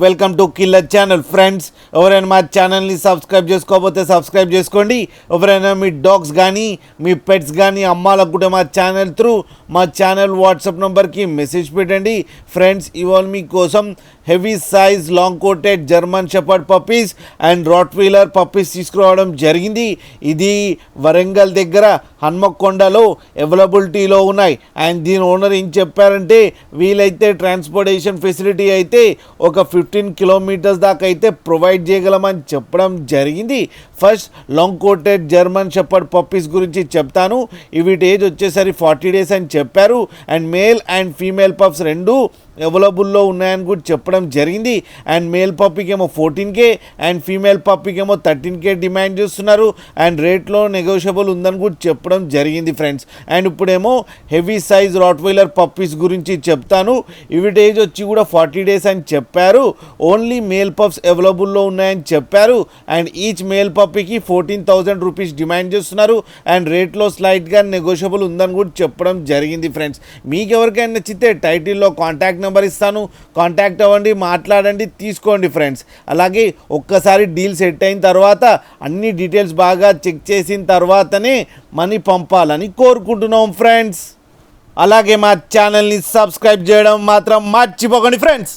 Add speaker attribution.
Speaker 1: Welcome to killer channel. Friends, ఎవరైనా మా ఛానల్ని సబ్స్క్రైబ్ చేసుకోకపోతే సబ్స్క్రైబ్ చేసుకోండి. ఎవరైనా మీ డాగ్స్ కానీ మీ పెట్స్ కానీ అమ్మాలకు కూడా మా ఛానల్ త్రూ మా ఛానల్ వాట్సాప్ నెంబర్కి మెసేజ్ పెట్టండి. ఫ్రెండ్స్, ఇవాళ మీకోసం heavy size long coated German shepherd puppies and rottweiler puppies తీసుకురావడం జరిగింది. ఇది వరంగల్ దగ్గర హన్మకొండలో అవైలబిలిటీలో ఉన్నాయి. అండ్ దీని ఓనర్ ఏం చెప్పారంటే, వీలైతే ట్రాన్స్పోర్టేషన్ ఫెసిలిటీ అయితే ఒక 15 కిలోమీటర్స్ దాకా అయితే ప్రొవైడ్ చేయగలమని చెప్పడం జరిగింది. First long coated German shepherd puppies గురించి చెప్తాను. వీటి ఏజ్ వచ్చేసరి 40 డేస్ అని చెప్పారు. And male and female pups రెండు అవైలబుల్లో ఉన్నాయని కూడా చెప్పడం జరిగింది. అండ్ మేల్ పప్పీకి ఏమో 14K అండ్ ఫీమేల్ పప్పీకి ఏమో 13K డిమాండ్ చేస్తున్నారు. అండ్ రేట్లో నెగోషియబుల్ ఉందని కూడా చెప్పడం జరిగింది ఫ్రెండ్స్. అండ్ ఇప్పుడేమో హెవీ సైజ్ రాట్వైలర్ పప్పీస్ గురించి చెప్తాను. వీటి ఏజ్ వచ్చి కూడా 40 డేస్ అని చెప్పారు. ఓన్లీ మేల్ పప్స్ అవైలబుల్లో ఉన్నాయని చెప్పారు. అండ్ ఈచ్ మేల్ పప్పీకి 14,000 రూపీస్ డిమాండ్ చేస్తున్నారు. అండ్ రేట్లో స్లైట్గా నెగోషియబుల్ ఉందని కూడా చెప్పడం జరిగింది ఫ్రెండ్స్. మీకు ఎవరికైనా నచ్చితే టైటిల్లో కాంటాక్ట్ నెంబర్ ఇస్తాను, కాంటాక్ట్ అవ్వండి, మాట్లాడండి, తీసుకోండి ఫ్రెండ్స్. అలాగే ఒక్కసారి డీల్ సెట్ అయిన తర్వాత అన్ని డీటెయిల్స్ బాగా చెక్ చేసిన తర్వాతనే మనీ పంపాలని కోరుకుంటున్నాం ఫ్రెండ్స్. అలాగే మా ఛానల్ని సబ్స్క్రైబ్ చేయడం మాత్రం మర్చిపోకండి ఫ్రెండ్స్.